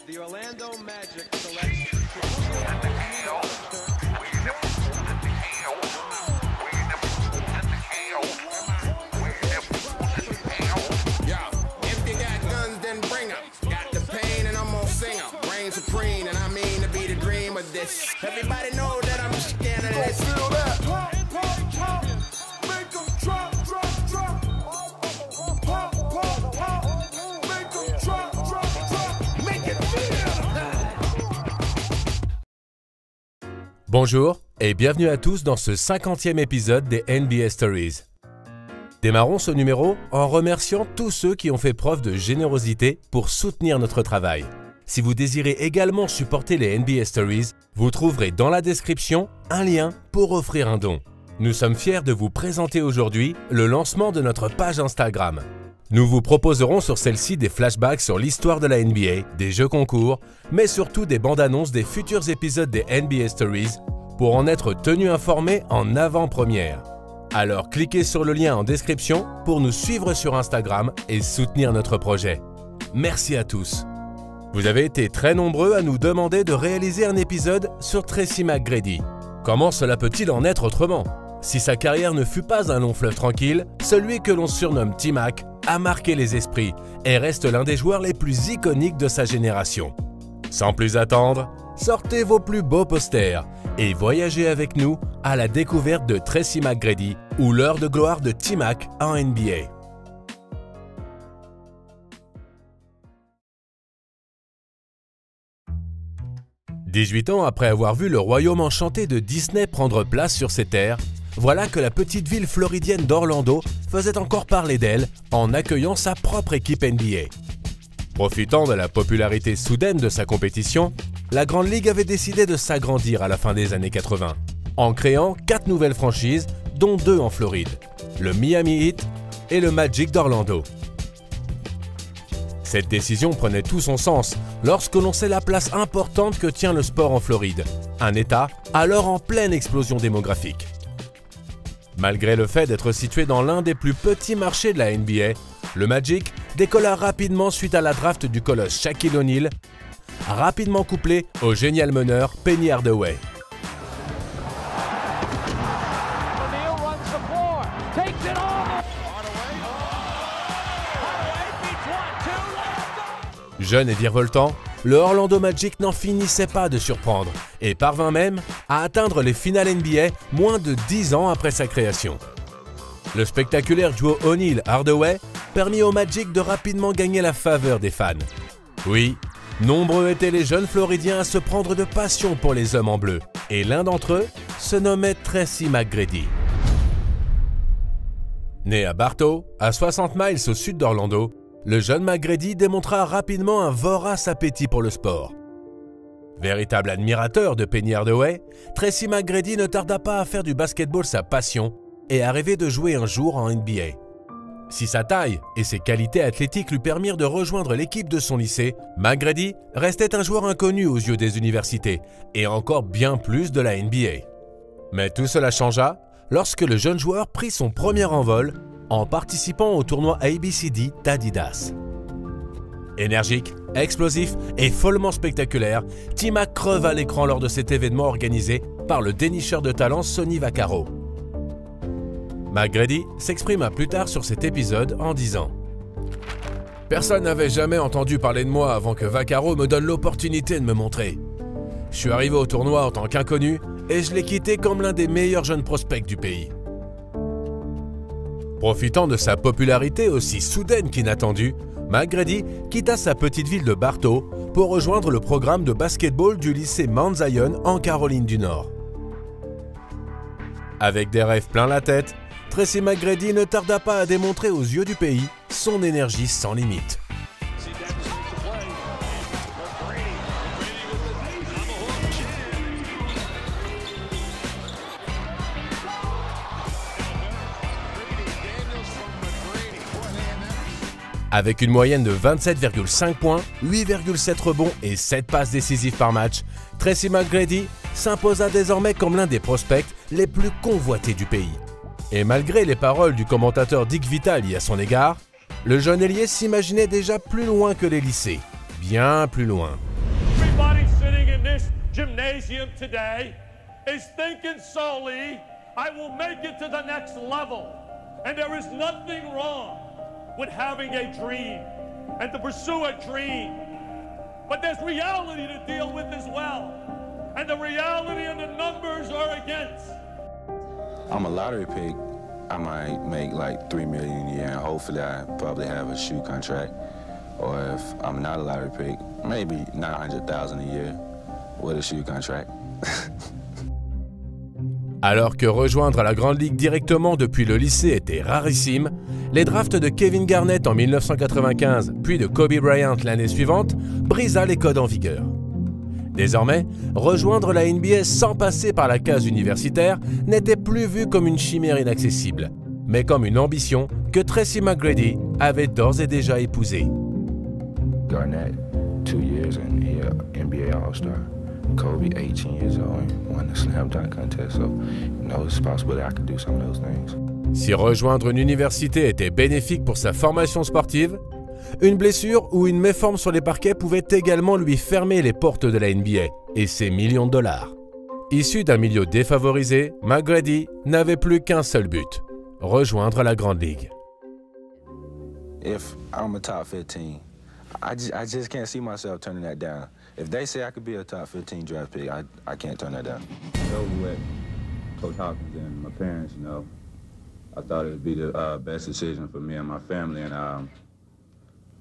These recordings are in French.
The Orlando Magic selects supreme, and I mean to be the dream of this. Everybody know that I'm scandalous. Feel that? Pop, pop, pop. Make them drop, drop, drop. Pop, pop, pop. Make them drop, drop, drop. Make it feel. Bonjour et bienvenue à tous dans ce 50e épisode des NBA Stories. Démarrons ce numéro en remerciant tous ceux qui ont fait preuve de générosité pour soutenir notre travail. Si vous désirez également supporter les NBA Stories, vous trouverez dans la description un lien pour offrir un don. Nous sommes fiers de vous présenter aujourd'hui le lancement de notre page Instagram. Nous vous proposerons sur celle-ci des flashbacks sur l'histoire de la NBA, des jeux concours, mais surtout des bandes annonces des futurs épisodes des NBA Stories pour en être tenus informés en avant-première. Alors cliquez sur le lien en description pour nous suivre sur Instagram et soutenir notre projet. Merci à tous. Vous avez été très nombreux à nous demander de réaliser un épisode sur Tracy McGrady. Comment cela peut-il en être autrement? Si sa carrière ne fut pas un long fleuve tranquille, celui que l'on surnomme T-Mac a marqué les esprits et reste l'un des joueurs les plus iconiques de sa génération. Sans plus attendre, sortez vos plus beaux posters et voyagez avec nous à la découverte de Tracy McGrady ou l'heure de gloire de T-Mac en NBA. « 18 ans après avoir vu le royaume enchanté de Disney prendre place sur ses terres, voilà que la petite ville floridienne d'Orlando faisait encore parler d'elle en accueillant sa propre équipe NBA. Profitant de la popularité soudaine de sa compétition, la Grande Ligue avait décidé de s'agrandir à la fin des années 80, en créant 4 nouvelles franchises, dont 2 en Floride, le Miami Heat et le Magic d'Orlando. Cette décision prenait tout son sens lorsque l'on sait la place importante que tient le sport en Floride, un État alors en pleine explosion démographique. Malgré le fait d'être situé dans l'un des plus petits marchés de la NBA, le Magic décolla rapidement suite à la draft du colosse Shaquille O'Neal, rapidement couplé au génial meneur Penny Hardaway. Jeune et virevoltant, le Orlando Magic n'en finissait pas de surprendre et parvint même à atteindre les finales NBA moins de 10 ans après sa création. Le spectaculaire duo O'Neal-Hardaway permit au Magic de rapidement gagner la faveur des fans. Oui, nombreux étaient les jeunes Floridiens à se prendre de passion pour les hommes en bleu et l'un d'entre eux se nommait Tracy McGrady. Né à Bartow, à 60 miles au sud d'Orlando, le jeune McGrady démontra rapidement un vorace appétit pour le sport. Véritable admirateur de Penny Hardaway, Tracy McGrady ne tarda pas à faire du basketball sa passion et à rêver de jouer un jour en NBA. Si sa taille et ses qualités athlétiques lui permirent de rejoindre l'équipe de son lycée, McGrady restait un joueur inconnu aux yeux des universités et encore bien plus de la NBA. Mais tout cela changea lorsque le jeune joueur prit son premier envol en participant au tournoi ABCD d'Adidas. Énergique, explosif et follement spectaculaire, T-Mac creva l'écran lors de cet événement organisé par le dénicheur de talent Sonny Vaccaro. McGrady s'exprima plus tard sur cet épisode en disant « Personne n'avait jamais entendu parler de moi avant que Vaccaro me donne l'opportunité de me montrer. Je suis arrivé au tournoi en tant qu'inconnu et je l'ai quitté comme l'un des meilleurs jeunes prospects du pays. » Profitant de sa popularité aussi soudaine qu'inattendue, McGrady quitta sa petite ville de Bartow pour rejoindre le programme de basketball du lycée Mount Zion en Caroline du Nord. Avec des rêves plein la tête, Tracy McGrady ne tarda pas à démontrer aux yeux du pays son énergie sans limite. Avec une moyenne de 27,5 points, 8,7 rebonds et 7 passes décisives par match, Tracy McGrady s'imposa désormais comme l'un des prospects les plus convoités du pays. Et malgré les paroles du commentateur Dick Vitale à son égard, le jeune ailier s'imaginait déjà plus loin que les lycées, bien plus loin. gymnasium today is thinking solely, I will make it to the next level. And there is nothing wrong with having a dream and to pursue a dream. But there's reality to deal with as well. And the reality and the numbers are against. I'm a lottery pick. I might make like $3 million a year, and hopefully I probably have a shoe contract. Or if I'm not a lottery pick, maybe $900,000 a year with a shoe contract. Alors que rejoindre la Grande Ligue directement depuis le lycée était rarissime, les drafts de Kevin Garnett en 1995 puis de Kobe Bryant l'année suivante brisa les codes en vigueur. Désormais, rejoindre la NBA sans passer par la case universitaire n'était plus vu comme une chimère inaccessible, mais comme une ambition que Tracy McGrady avait d'ores et déjà épousée. Garnett, 2 years and he NBA All-Star. Kobe, 18 years old and won the slam dunk contest, so it's possible that I could do some of those things. Si rejoindre une université était bénéfique pour sa formation sportive, une blessure ou une méforme sur les parquets pouvait également lui fermer les portes de la NBA et ses millions de dollars. Issu d'un milieu défavorisé, McGrady n'avait plus qu'un seul but, rejoindre la Grande Ligue. If I'm a top 15, I just can't see myself turning that down. If they say I could be a top 15 draft pick, I can't turn that down. With Coach Hawkins and my parents, I thought it would be the best decision for me and my family, and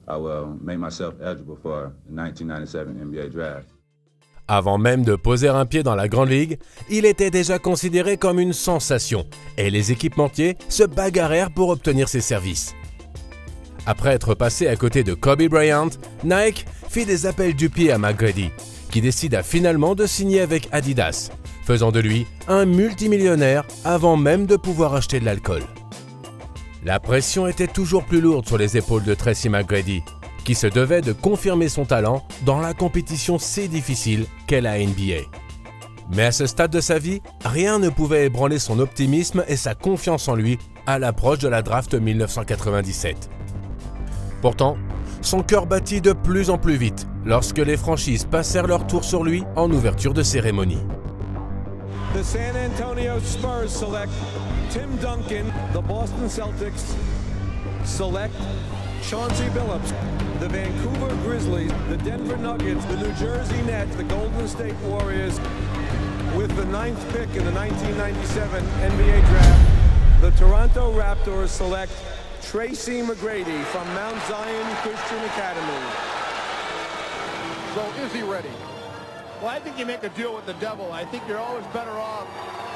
I will make myself eligible for the 1997 NBA draft. Avant même de poser un pied dans la Grande Ligue, il était déjà considéré comme une sensation et les équipementiers se bagarrèrent pour obtenir ses services. Après être passé à côté de Kobe Bryant, Nike fit des appels du pied à McGrady, qui décida finalement de signer avec Adidas, faisant de lui un multimillionnaire avant même de pouvoir acheter de l'alcool. La pression était toujours plus lourde sur les épaules de Tracy McGrady, qui se devait de confirmer son talent dans la compétition si difficile qu'est la NBA. Mais à ce stade de sa vie, rien ne pouvait ébranler son optimisme et sa confiance en lui à l'approche de la draft 1997. Pourtant, son cœur battit de plus en plus vite lorsque les franchises passèrent leur tour sur lui en ouverture de cérémonie. The San Antonio Spurs select Tim Duncan. The Boston Celtics select Chauncey Billups. The Vancouver Grizzlies, the Denver Nuggets, the New Jersey Nets, the Golden State Warriors. With the 9th pick in the 1997 NBA draft, the Toronto Raptors select Tracy McGrady from Mount Zion Christian Academy. So is he ready? Well, I think you make a deal with the devil. I think you're always better off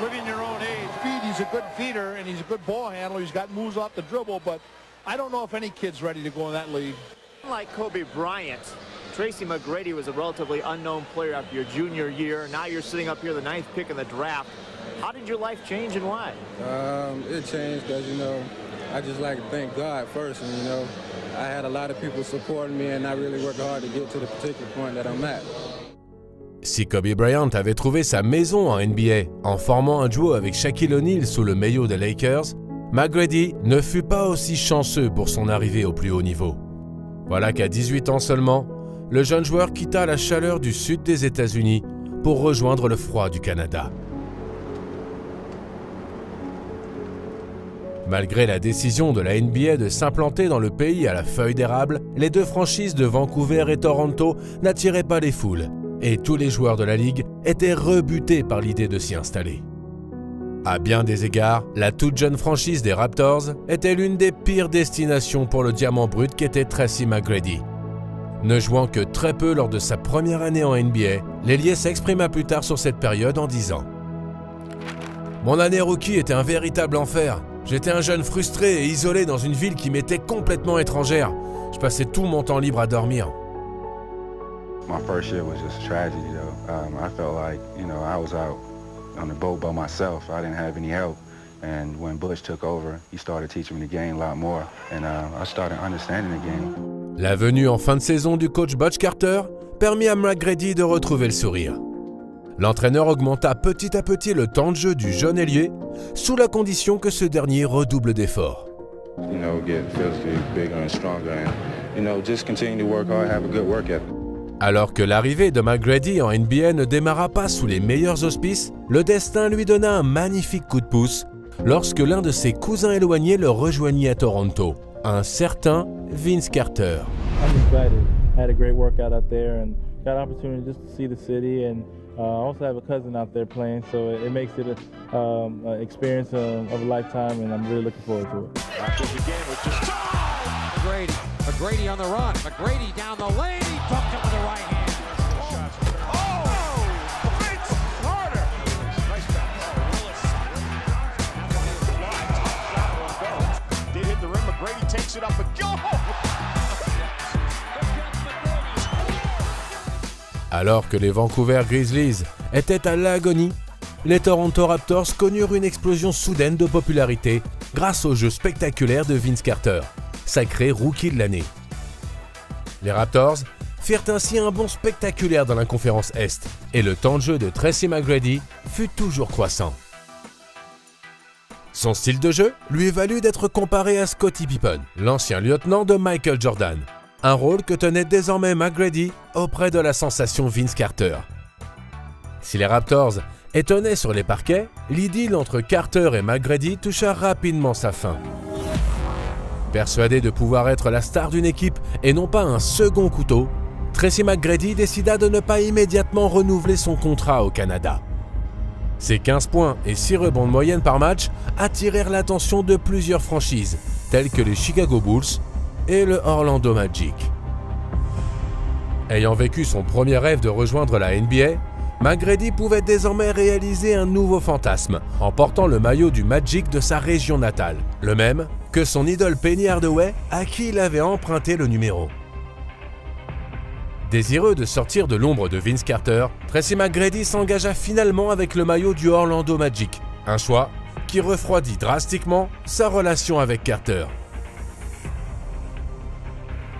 living your own age. He's a good feeder and he's a good ball handler. He's got moves off the dribble, but I don't know if any kid's ready to go in that league. Like Kobe Bryant, Tracy McGrady was a relatively unknown player after your junior year. Now you're sitting up here, the 9th pick in the draft. How did your life change and why? It changed because, I just like to thank God first, and I had a lot of people supporting me, and I really worked hard to get to the particular point that I'm at. Si Kobe Bryant avait trouvé sa maison en NBA en formant un duo avec Shaquille O'Neal sous le maillot des Lakers, McGrady ne fut pas aussi chanceux pour son arrivée au plus haut niveau. Voilà qu'à 18 ans seulement, le jeune joueur quitta la chaleur du sud des États-Unis pour rejoindre le froid du Canada. Malgré la décision de la NBA de s'implanter dans le pays à la feuille d'érable, les deux franchises de Vancouver et Toronto n'attiraient pas les foules, et tous les joueurs de la Ligue étaient rebutés par l'idée de s'y installer. À bien des égards, la toute jeune franchise des Raptors était l'une des pires destinations pour le diamant brut qu'était Tracy McGrady. Ne jouant que très peu lors de sa première année en NBA, l'ailier s'exprima plus tard sur cette période en disant « Mon année rookie était un véritable enfer. J'étais un jeune frustré et isolé dans une ville qui m'était complètement étrangère. Je passais tout mon temps libre à dormir. » My first year was just a tragedy, though. I felt like, I was out on the boat by myself. I didn't have any help. And when Butch took over, he started teaching me the game a lot more. And I started understanding the game. La venue en fin de saison du coach Butch Carter permit à McGrady de retrouver le sourire. L'entraîneur augmenta petit à petit le temps de jeu du jeune ailier, sous la condition que ce dernier redouble d'efforts. Get physically bigger and stronger and, just continue to work hard, have a good work ethic. Alors que l'arrivée de McGrady en NBA ne démarra pas sous les meilleurs auspices, le destin lui donna un magnifique coup de pouce lorsque l'un de ses cousins éloignés le rejoignit à Toronto, un certain Vince Carter. I'm excited. I had a great workout out there and got an opportunity just to see the city, and I also have a cousin out there playing, so it makes it an experience of a lifetime, and I'm really looking forward to it. McGrady on the run. McGrady down the lane. He dunked him with the right hand. Vince Carter. Nice pass. Did hit the rim. McGrady takes it up and go. Alors que les Vancouver Grizzlies étaient à l'agonie, les Toronto Raptors connurent une explosion soudaine de popularité grâce au jeu spectaculaire de Vince Carter, sacré rookie de l'année. Les Raptors firent ainsi un bond spectaculaire dans la conférence Est et le temps de jeu de Tracy McGrady fut toujours croissant. Son style de jeu lui valut d'être comparé à Scottie Pippen, l'ancien lieutenant de Michael Jordan, un rôle que tenait désormais McGrady auprès de la sensation Vince Carter. Si les Raptors étonnaient sur les parquets, l'idylle entre Carter et McGrady toucha rapidement sa fin. Persuadé de pouvoir être la star d'une équipe et non pas un second couteau, Tracy McGrady décida de ne pas immédiatement renouveler son contrat au Canada. Ses 15 points et 6 rebonds de moyenne par match attirèrent l'attention de plusieurs franchises, telles que les Chicago Bulls et le Orlando Magic. Ayant vécu son premier rêve de rejoindre la NBA, McGrady pouvait désormais réaliser un nouveau fantasme en portant le maillot du Magic de sa région natale, le même que son idole Penny Hardaway à qui il avait emprunté le numéro. Désireux de sortir de l'ombre de Vince Carter, Tracy McGrady s'engagea finalement avec le maillot du Orlando Magic, un choix qui refroidit drastiquement sa relation avec Carter.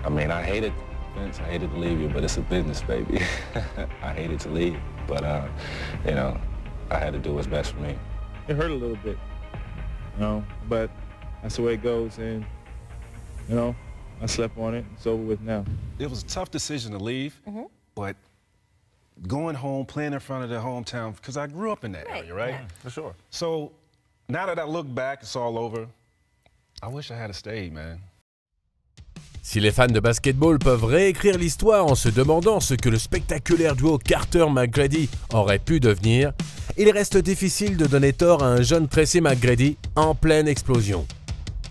I mean, I hated Vince. I hated to leave you, but it's a business, baby. I hated to leave, but you know, I had to do what's best for me. It hurt a little bit, you know, but that's the way it goes, and you know, I slept on it. It's over with now. It was a tough decision to leave, but going home, playing in front of the hometown, because I grew up in that area, right? Yeah, for sure. So now that I look back, it's all over. I wish I had stayed, man. Si les fans de basketball peuvent réécrire l'histoire en se demandant ce que le spectaculaire duo Carter-McGrady aurait pu devenir, il reste difficile de donner tort à un jeune Tracy McGrady en pleine explosion.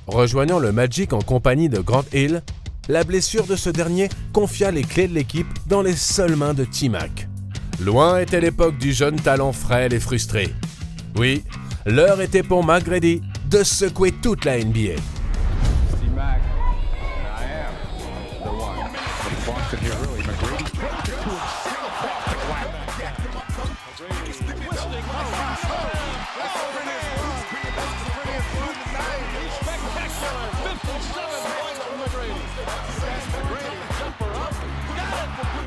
Rejoignant le Magic en compagnie de Grant Hill, la blessure de ce dernier confia les clés de l'équipe dans les seules mains de T-Mac. Loin était l'époque du jeune talent frêle et frustré. Oui, l'heure était pour McGrady de secouer toute la NBA. Here really, McGrady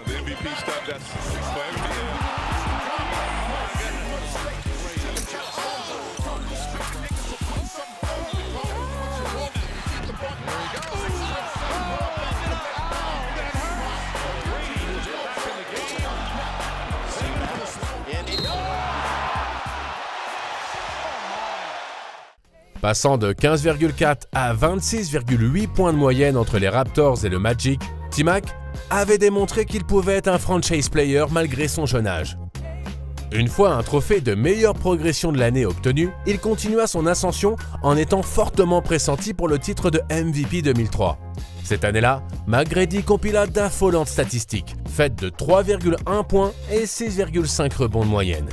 The MVP stuff, that's for everybody. Passant de 15,4 à 26,8 points de moyenne entre les Raptors et le Magic, T-Mac avait démontré qu'il pouvait être un franchise player malgré son jeune âge. Une fois un trophée de meilleure progression de l'année obtenu, il continua son ascension en étant fortement pressenti pour le titre de MVP 2003. Cette année-là, McGrady compila d'affolantes statistiques, faites de 3,1 points et 6,5 rebonds de moyenne.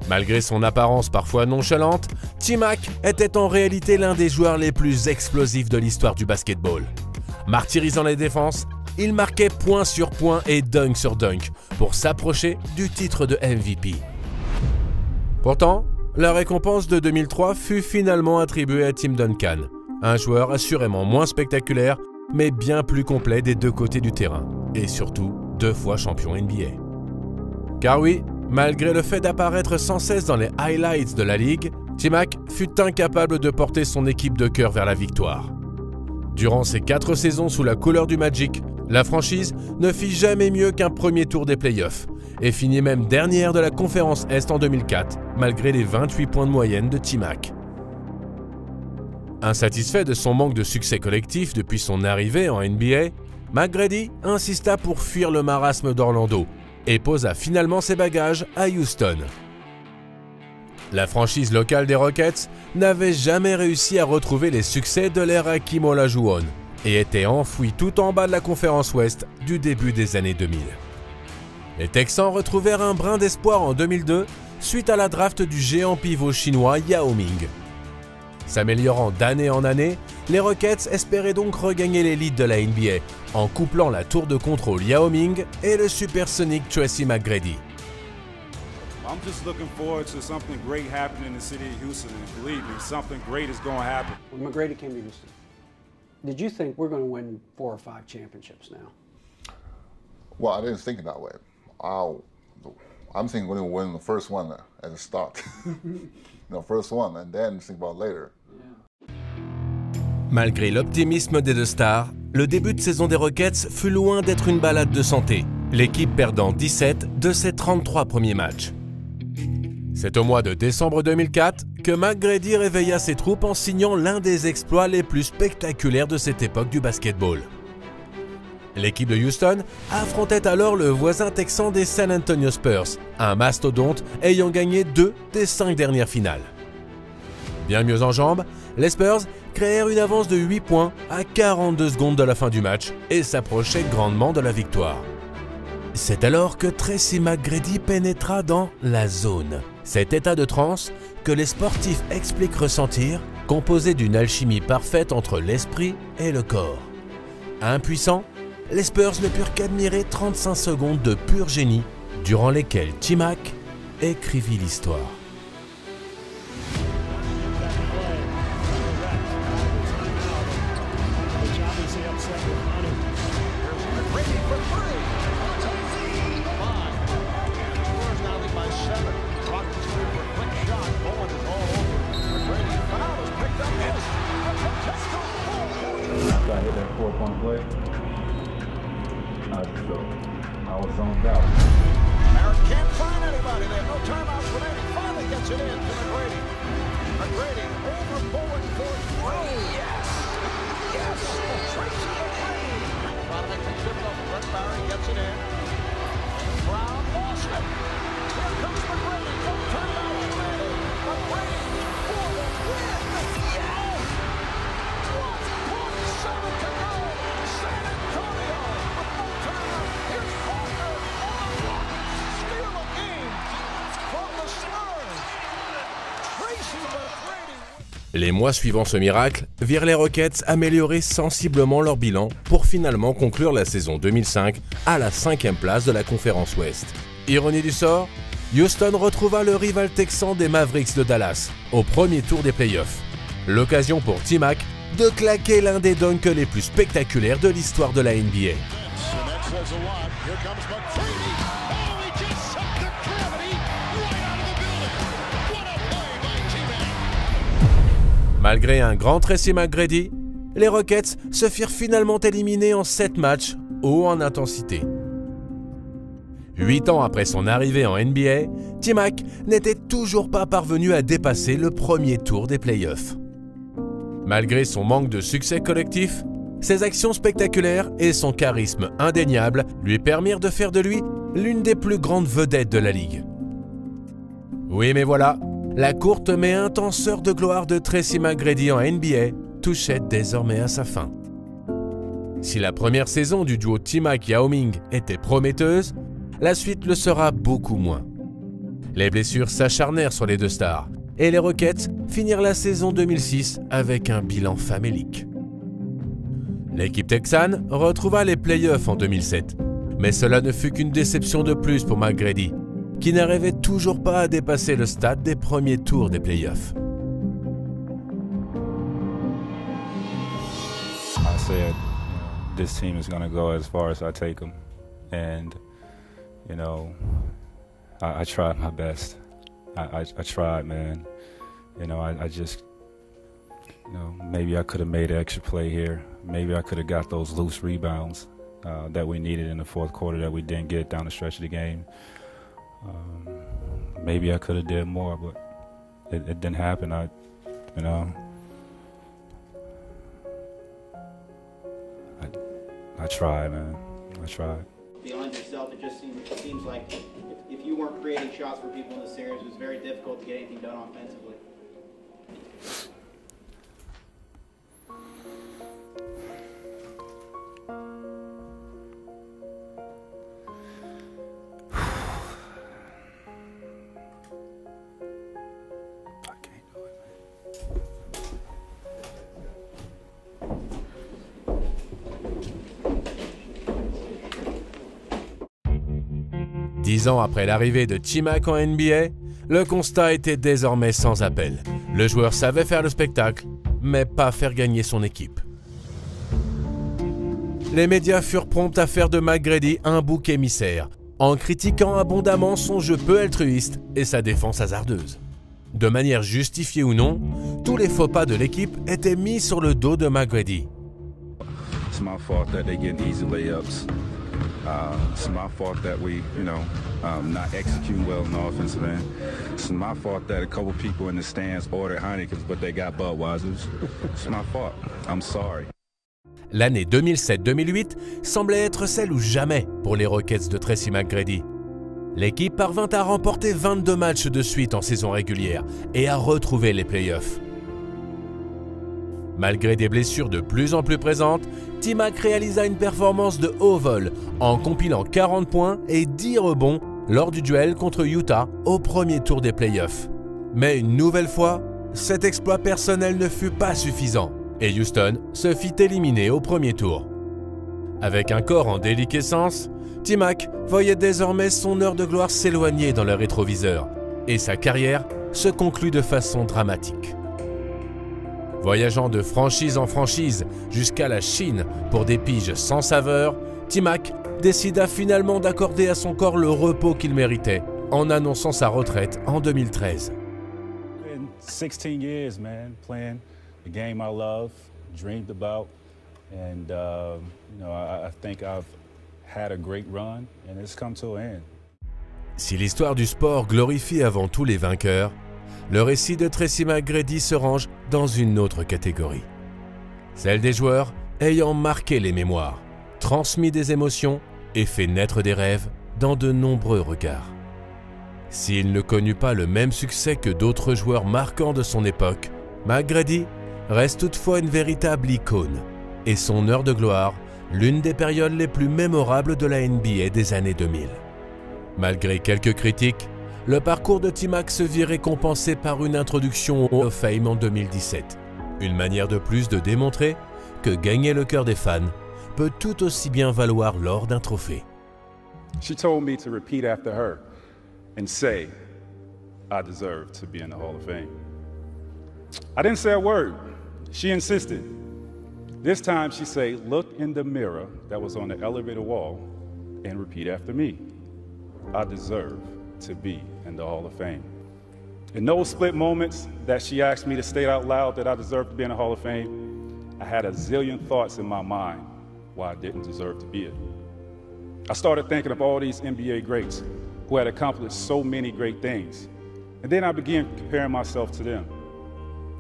Malgré son apparence parfois nonchalante, T-Mac était en réalité l'un des joueurs les plus explosifs de l'histoire du basketball. Martyrisant les défenses, il marquait point sur point et dunk sur dunk pour s'approcher du titre de MVP. Pourtant, la récompense de 2003 fut finalement attribuée à Tim Duncan, un joueur assurément moins spectaculaire mais bien plus complet des deux côtés du terrain, et surtout 2 fois champion NBA. Car oui, malgré le fait d'apparaître sans cesse dans les highlights de la ligue, T-Mac fut incapable de porter son équipe de cœur vers la victoire. Durant ses 4 saisons sous la couleur du Magic, La franchise ne fit jamais mieux qu'un premier tour des playoffs et finit même dernière de la conférence Est en 2004, malgré les 28 points de moyenne de T-Mac. Insatisfait de son manque de succès collectif depuis son arrivée en NBA, McGrady insista pour fuir le marasme d'Orlando et posa finalement ses bagages à Houston. La franchise locale des Rockets n'avait jamais réussi à retrouver les succès de l'ère Hakeem Olajuwon et était enfouie tout en bas de la conférence Ouest du début des années 2000. Les Texans retrouvèrent un brin d'espoir en 2002 suite à la draft du géant pivot chinois Yao Ming. S'améliorant d'année en année, les Rockets espéraient donc regagner l'élite de la NBA en couplant la tour de contrôle Yao Ming et le supersonique Tracy McGrady. I'm just looking forward to something great happening in the city of Houston, and believe me, something great is going to happen. When McGrady came to Houston, did you think we're going to win 4 or 5 championships now? Well, I didn't think it that way. I'm thinking we're going to win the first one at the start. First one, and then think about later. Malgré l'optimisme des deux stars, le début de saison des Rockets fut loin d'être une balade de santé, l'équipe perdant 17 de ses 33 premiers matchs. C'est au mois de décembre 2004 que McGrady réveilla ses troupes en signant l'un des exploits les plus spectaculaires de cette époque du basketball. L'équipe de Houston affrontait alors le voisin texan des San Antonio Spurs, un mastodonte ayant gagné 2 des 5 dernières finales. Bien mieux en jambes, les Spurs créèrent une avance de 8 points à 42 secondes de la fin du match et s'approchaient grandement de la victoire. C'est alors que Tracy McGrady pénétra dans la zone, cet état de transe que les sportifs expliquent ressentir, composé d'une alchimie parfaite entre l'esprit et le corps. Impuissants, les Spurs ne purent qu'admirer 35 secondes de pur génie, durant lesquelles T-Mac écrivit l'histoire. I was zoned out. Barrett can't find anybody there. No timeouts remaining. Finally gets it in to McGrady. McGrady over Bowen for 3. Yes! Yes! Tracy McGrady. Bottom the trip off. Brett Barry gets it in. Brown lost it. Here comes McGrady. No timeouts remaining. McGrady for the win. Yes! 1.7 to go. San Antonio with no timeout. Here's Faulkner on the block. Steal a game from the Spurs. Tracy McGrady. Les mois suivant ce miracle virent les Rockets améliorer sensiblement leur bilan pour finalement conclure la saison 2005 à la 5e place de la conférence Ouest. Ironie du sort, Houston retrouva le rival texan des Mavericks de Dallas au premier tour des playoffs. L'occasion pour T-Mac de claquer l'un des dunks les plus spectaculaires de l'histoire de la NBA. Malgré un grand Tracy McGrady, les Rockets se firent finalement éliminer en 7 matchs, haut en intensité. 8 ans après son arrivée en NBA, T-Mac n'était toujours pas parvenu à dépasser le premier tour des playoffs. Malgré son manque de succès collectif, ses actions spectaculaires et son charisme indéniable lui permirent de faire de lui l'une des plus grandes vedettes de la Ligue. Oui, mais voilà, la courte mais intense heure de gloire de Tracy McGrady en NBA touchait désormais à sa fin. Si la première saison du duo T-Mac-Yao Ming était prometteuse, la suite le sera beaucoup moins. Les blessures s'acharnèrent sur les deux stars et les Rockets finirent la saison 2006 avec un bilan famélique. L'équipe texane retrouva les playoffs en 2007, mais cela ne fut qu'une déception de plus pour McGrady, qui n'arrivait toujours pas à dépasser le stade des premiers tours des playoffs. I said, this team is going to go as far as I take them, and I tried my best. I tried, man. I just, maybe I could have made an extra play here. Maybe I could have got those loose rebounds. that we needed in the fourth quarter that we didn't get down the stretch of the game. Maybe I could have did more, but it didn't happen. I tried, man. I tried. Beyond yourself, it just seems like if you weren't creating shots for people in the series, it was very difficult to get anything done offensively. I can't do it, man. 10 ans après l'arrivée de T-Mac en NBA, le constat était désormais sans appel. Le joueur savait faire le spectacle, mais pas faire gagner son équipe. Les médias furent prompts à faire de McGrady un bouc émissaire, en critiquant abondamment son jeu peu altruiste et sa défense hasardeuse. De manière justifiée ou non, tous les faux pas de l'équipe étaient mis sur le dos de McGrady. It's my fault that they get easy layups. It's my fault that we, not executing well in the offensive end. It's my fault that a couple people in the stands ordered Heineken's, but they got Budweisers. It's my fault. I'm sorry. L'année 2007-2008 semblait être celle ou jamais pour les Rockets de Tracy McGrady. L'équipe parvint à remporter 22 matchs de suite en saison régulière et à retrouver les playoffs. Malgré des blessures de plus en plus présentes, T-Mac réalisa une performance de haut vol en compilant 40 points et 10 rebonds lors du duel contre Utah au premier tour des playoffs. Mais une nouvelle fois, cet exploit personnel ne fut pas suffisant et Houston se fit éliminer au premier tour. Avec un corps en déliquescence, T-Mac voyait désormais son heure de gloire s'éloigner dans le rétroviseur et sa carrière se conclut de façon dramatique. Voyageant de franchise en franchise jusqu'à la Chine pour des piges sans saveur, T-Mac décida finalement d'accorder à son corps le repos qu'il méritait en annonçant sa retraite en 2013. 16 years, man, playing the game I love, dreamed about, and I think I've had a great run, and it's come to an end. Si l'histoire du sport glorifie avant tout les vainqueurs, le récit de Tracy McGrady se range dans une autre catégorie. Celle des joueurs ayant marqué les mémoires, transmis des émotions et fait naître des rêves dans de nombreux regards. S'il ne connut pas le même succès que d'autres joueurs marquants de son époque, McGrady reste toutefois une véritable icône et son heure de gloire, l'une des périodes les plus mémorables de la NBA des années 2000. Malgré quelques critiques, le parcours de T-Mac se vit récompensé par une introduction au Hall of Fame en 2017. Une manière de plus de démontrer que gagner le cœur des fans peut tout aussi bien valoir l'or d'un trophée. She told me to repeat after her and say, I deserve to be in the Hall of Fame. I didn't say a word. She insisted. This time she said, look in the mirror that was on the elevator wall and repeat after me. I deserve to be in the Hall of Fame. In those split moments that she asked me to state out loud that I deserved to be in the Hall of Fame, I had a zillion thoughts in my mind why I didn't deserve to be it. I started thinking of all these NBA greats who had accomplished so many great things. And then I began comparing myself to them.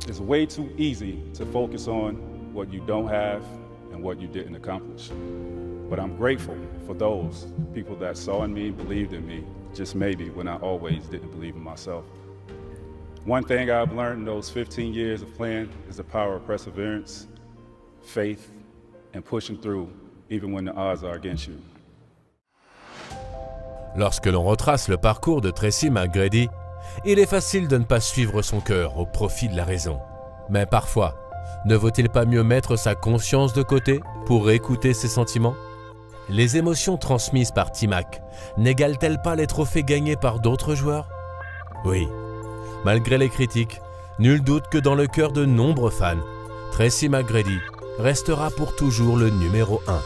It's way too easy to focus on what you don't have and what you didn't accomplish. But I'm grateful for those people that saw in me, believed in me, just maybe when I always didn't believe in myself. One thing I've learned in those 15 years of playing is the power of perseverance, faith, and pushing through even when the odds are against you. Lorsque l'on retrace le parcours de Tracy McGrady, il est facile de ne pas suivre son cœur au profit de la raison. Mais parfois, ne vaut-il pas mieux mettre sa conscience de côté pour écouter ses sentiments? Les émotions transmises par T-Mac n'égalent-elles pas les trophées gagnés par d'autres joueurs? Oui, malgré les critiques, nul doute que dans le cœur de nombreux fans, Tracy McGrady restera pour toujours le numéro 1.